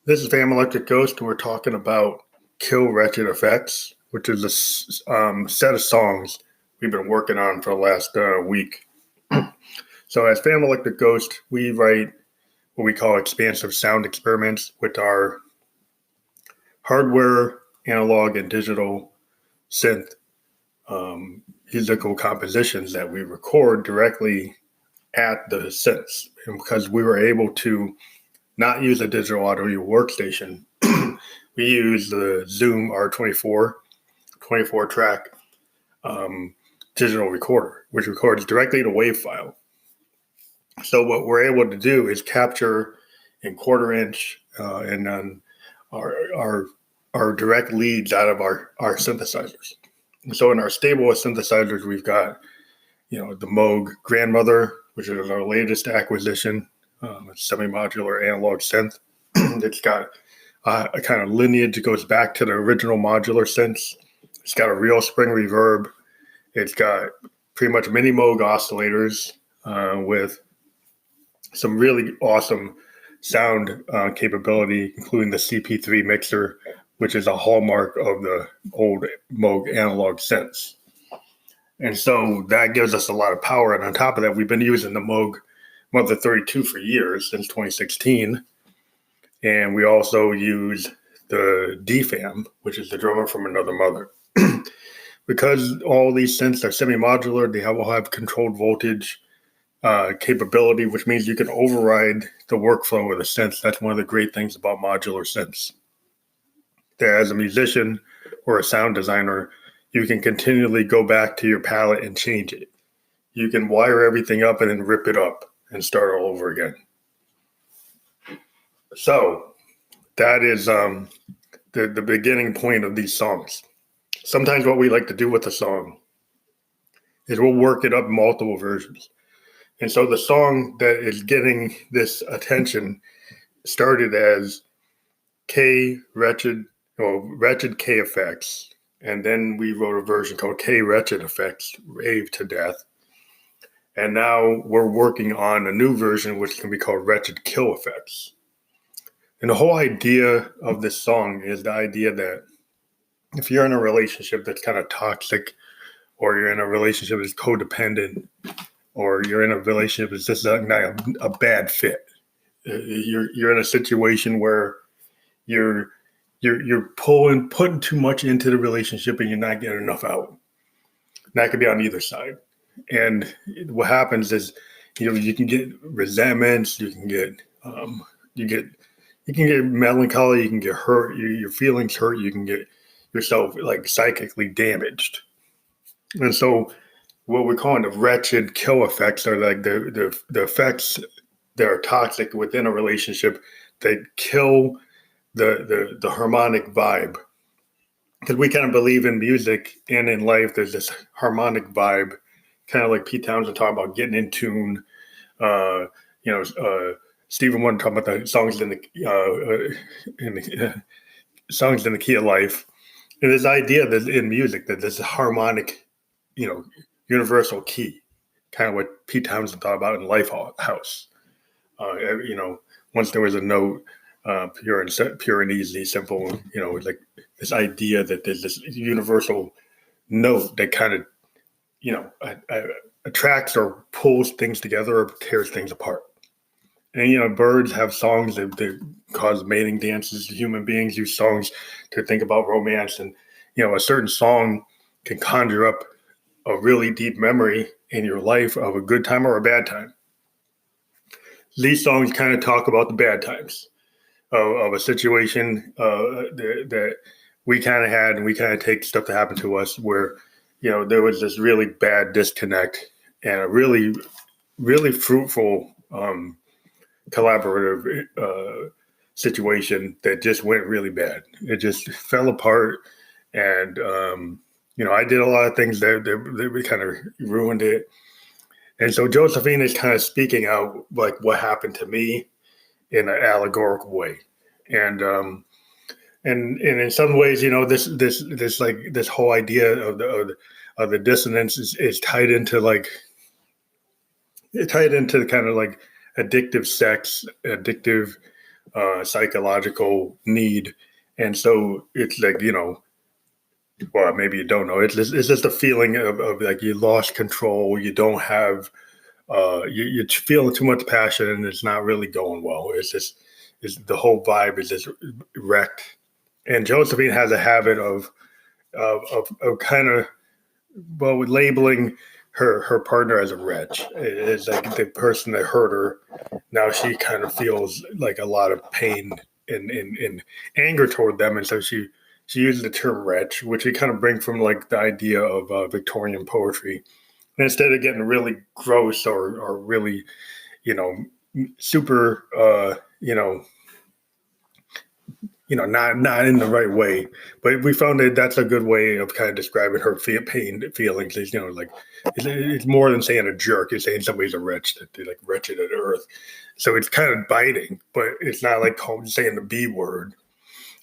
This is Fam Electric Ghost, and we're talking about Kill Wretched Effects, which is a set of songs we've been working on for the last week. So as Fam Electric Ghost, we write what we call expansive sound experiments, which are hardware, analog, and digital synth musical compositions that we record directly at the synths. And because we were able to not use a digital audio workstation, we use the Zoom R24 24-track digital recorder, which records directly to WAV file. So what we're able to do is capture in quarter inch and then our direct leads out of our synthesizers. So in our stable of synthesizers, we've got the Moog Grandmother, which is our latest acquisition. A semi-modular analog synth. It's got a kind of lineage that goes back to the original modular synths. It's got a real spring reverb. It's got pretty much mini Moog oscillators with some really awesome sound capability, including the CP3 mixer, which is a hallmark of the old Moog analog synths. And so that gives us a lot of power. And on top of that, we've been using the Moog Mother 32 for years, since 2016. And we also use the DFAM, which is the drummer from another mother. Because all these synths are semi-modular, they all have controlled voltage capability, which means you can override the workflow of the synths. That's one of the great things about modular synths. That as a musician or a sound designer, you can continually go back to your palette and change it. You can wire everything up and then rip it up and start all over again. So that is the beginning point of these songs. Sometimes what we like to do with a song is we'll work it up in multiple versions. And so the song that is getting this attention started as Wretched K Effects. And then we wrote a version called K Wretched Effects, Rave to Death. And now we're working on a new version, which can be called Wretched Kill Effects. And the whole idea of this song is the idea that if you're in a relationship that's kind of toxic, or you're in a relationship that's codependent, or you're in a relationship that's just not a bad fit, you're in a situation where you're putting too much into the relationship and you're not getting enough out. And that could be on either side. And what happens is you can get resentments, you can get you get you can get melancholy, you can get hurt, your feelings hurt, you can get yourself like psychically damaged. And so what we're calling the wretched kill effects are like the effects that are toxic within a relationship that kill the harmonic vibe. Because we kind of believe in music and in life, there's this harmonic vibe, kind of like Pete Townsend talking about getting in tune. Uh, Stephen Wonder talking about the songs songs in the key of life. And this idea that in music that there's a harmonic, you know, universal key, kind of what Pete Townsend thought about in Lifehouse. Once there was a note, pure and easy, simple, like this idea that there's this universal note that kind of, attracts or pulls things together or tears things apart. And, birds have songs that cause mating dances. Human beings use songs to think about romance. And, a certain song can conjure up a really deep memory in your life of a good time or a bad time. These songs kind of talk about the bad times of a situation that we kind of had, and we kind of take stuff that happened to us where, there was this really bad disconnect and a really, really fruitful collaborative situation that just went really bad. It just fell apart. And, I did a lot of things that kind of ruined it. And so Josephine is kind of speaking out like what happened to me in an allegorical way. And in some ways, this whole idea of the dissonance is tied into the kind of like addictive sex, addictive psychological need. And so it's like, well, maybe you don't know. It's just a feeling of like you lost control. You don't have, you're feeling too much passion and it's not really going well. It's the whole vibe is just wrecked. And Josephine has a habit of kind of, with labeling her partner as a wretch. It's like the person that hurt her. Now she kind of feels like a lot of pain and anger toward them. And so she uses the term wretch, which we kind of bring from like the idea of Victorian poetry. And instead of getting really gross or really, super, not in the right way. But we found that that's a good way of kind of describing her pain feelings. Is, like it's more than saying a jerk. It's saying somebody's a wretch, that they're like wretched at earth. So it's kind of biting, but it's not like saying the B word.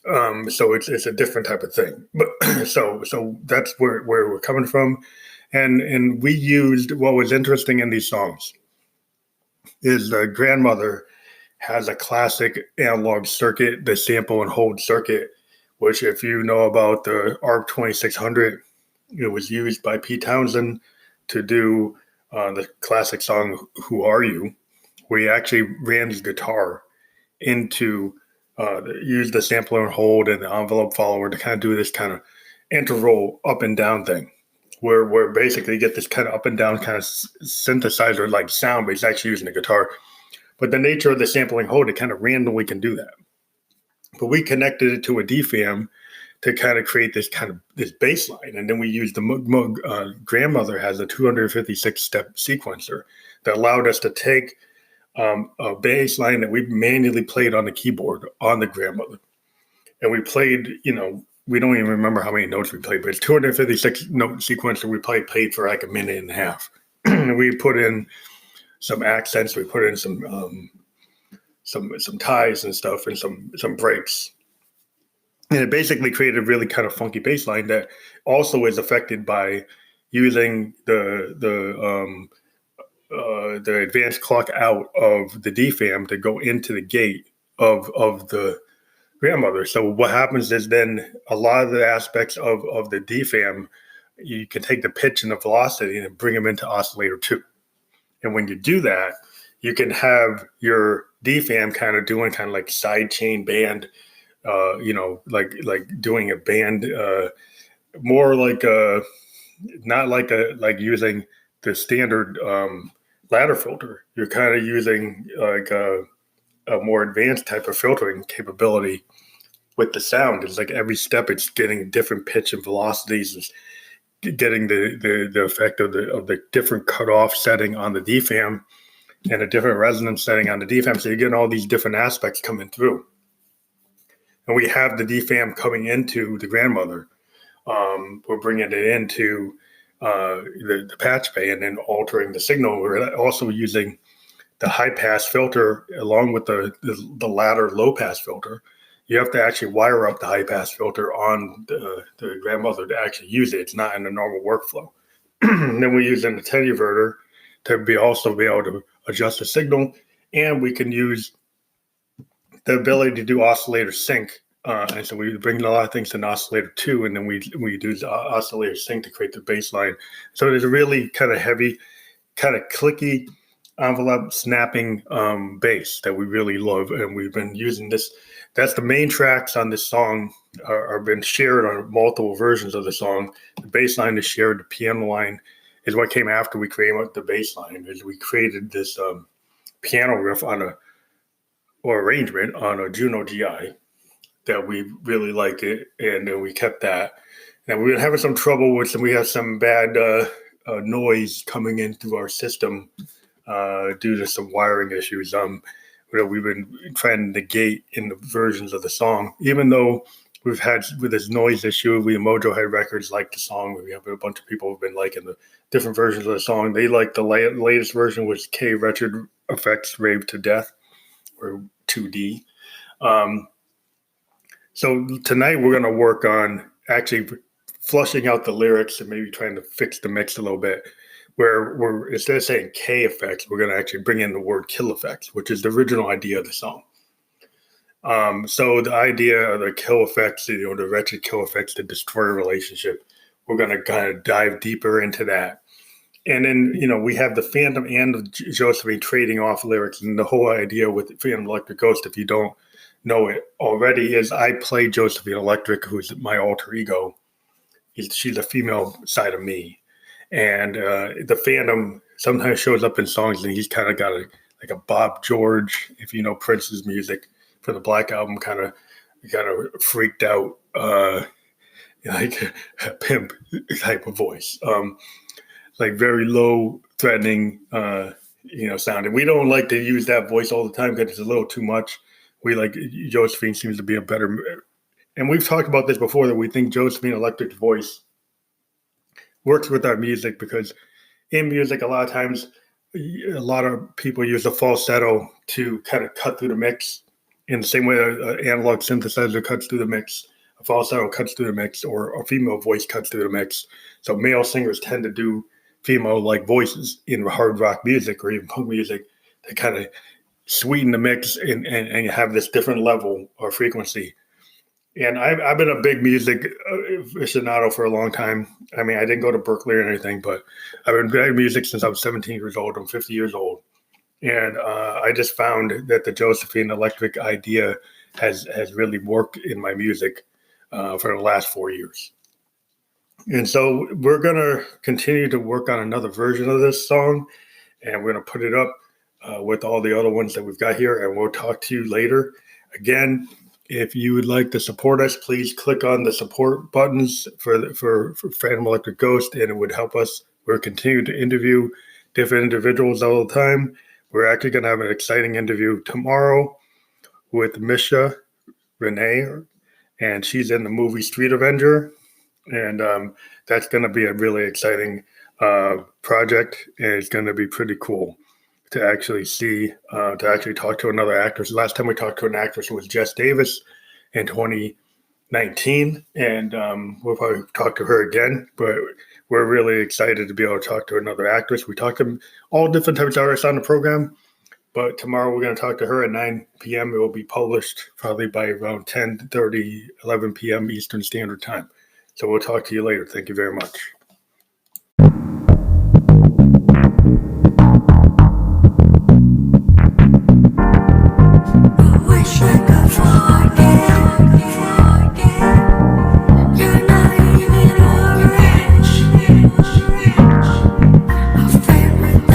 So it's a different type of thing. But so that's where we're coming from. And we used, what was interesting in these songs is the grandmother has a classic analog circuit, the sample and hold circuit, which if you know about the ARP 2600, it was used by Pete Townsend to do the classic song, Who Are You? Where he actually ran his guitar into, use the sampler and hold and the envelope follower to kind of do this kind of interval up and down thing. Where basically you get this kind of up and down kind of synthesizer like sound, but he's actually using a guitar. But the nature of the sampling hold, it kind of randomly can do that. But we connected it to a DFAM to kind of create this bass line. And then we used the grandmother has a 256 step sequencer that allowed us to take a bass line that we manually played on the keyboard on the grandmother. And we played, we don't even remember how many notes we played, but it's 256 note sequencer we played for like a minute and a half. We put in some accents, we put in some ties and stuff, and some breaks. And it basically created a really kind of funky bass line that also is affected by using the advanced clock out of the DFAM to go into the gate of the grandmother. So what happens is then a lot of the aspects of the DFAM, you can take the pitch and the velocity and bring them into oscillator 2. And when you do that, you can have your DFAM kind of doing kind of like side chain band, like doing a band, more like like using the standard ladder filter. You're kind of using like a more advanced type of filtering capability with the sound. It's like every step it's getting different pitch and velocities, it's getting the effect of the different cutoff setting on the DFAM and a different resonance setting on the DFAM. So you're getting all these different aspects coming through. And we have the DFAM coming into the grandmother. We're bringing it into the patch bay and then altering the signal. We're also using the high pass filter along with the ladder low pass filter. You have to actually wire up the high pass filter on the grandmother to actually use it. It's not in the normal workflow. And then we're using the tenuverter to also be able to adjust the signal, and we can use the ability to do oscillator sync. And so we bring a lot of things in oscillator 2, and then we do the oscillator sync to create the bass line. So there's a really kind of heavy, kind of clicky, envelope snapping bass that we really love, and we've been using this. That's the main tracks on this song are been shared on multiple versions of the song. The bass line is shared. The piano line is what came after we created the bass line. Is we created this piano riff or arrangement on a Juno GI that we really liked it, and then we kept that. And we were having some trouble with we have some bad noise coming in through our system due to some wiring issues. We've been trying to negate in the versions of the song, even though we've had with this noise issue. Mojo Head Records like the song. We have a bunch of people who've been liking the different versions of the song. They like the latest version, which K Wretched Effects Rave to Death, or 2D. So tonight we're going to work on actually flushing out the lyrics and maybe trying to fix the mix a little bit. Where we're, instead of saying K effects, we're going to actually bring in the word kill effects, which is the original idea of the song. So the idea of the kill effects, the wretched kill effects, the destroyer relationship, we're going to kind of dive deeper into that. And then, we have the Phantom and the Josephine trading off lyrics. And the whole idea with Phantom Electric Ghost, if you don't know it already, is I play Josephine Electric, who's my alter ego. She's a female side of me. And the Phantom sometimes shows up in songs, and he's kind of got like a Bob George, if you know Prince's music for the Black Album, kind of freaked out, like a pimp type of voice, like very low, threatening, sound. And we don't like to use that voice all the time because it's a little too much. We like Josephine seems to be a better, and we've talked about this before, that we think Josephine Electric's voice works with our music, because in music, a lot of times, a lot of people use a falsetto to kind of cut through the mix in the same way an analog synthesizer cuts through the mix, a falsetto cuts through the mix, or a female voice cuts through the mix. So male singers tend to do female-like voices in hard rock music or even punk music to kind of sweeten the mix and have this different level or frequency. And I've been a big music aficionado for a long time. I mean, I didn't go to Berkeley or anything, but I've been playing music since I was 17 years old. I'm 50 years old. And I just found that the Josephine Electric idea has really worked in my music for the last 4 years. And so we're going to continue to work on another version of this song, and we're going to put it up with all the other ones that we've got here, and we'll talk to you later. Again, if you would like to support us, please click on the support buttons for Phantom Electric Ghost, and it would help us. We're continuing to interview different individuals all the time. We're actually going to have an exciting interview tomorrow with Misha Renee, and she's in the movie Street Avenger, and that's going to be a really exciting project, and it's going to be pretty cool to actually see, to actually talk to another actress. Last time we talked to an actress was Jess Davis in 2019, and we'll probably talk to her again, but we're really excited to be able to talk to another actress. We talked to all different types of artists on the program, but tomorrow we're going to talk to her at 9 p.m. It will be published probably by around 10:30, 11 p.m. Eastern Standard Time. So we'll talk to you later. Thank you very much. Favorite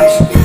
Yes,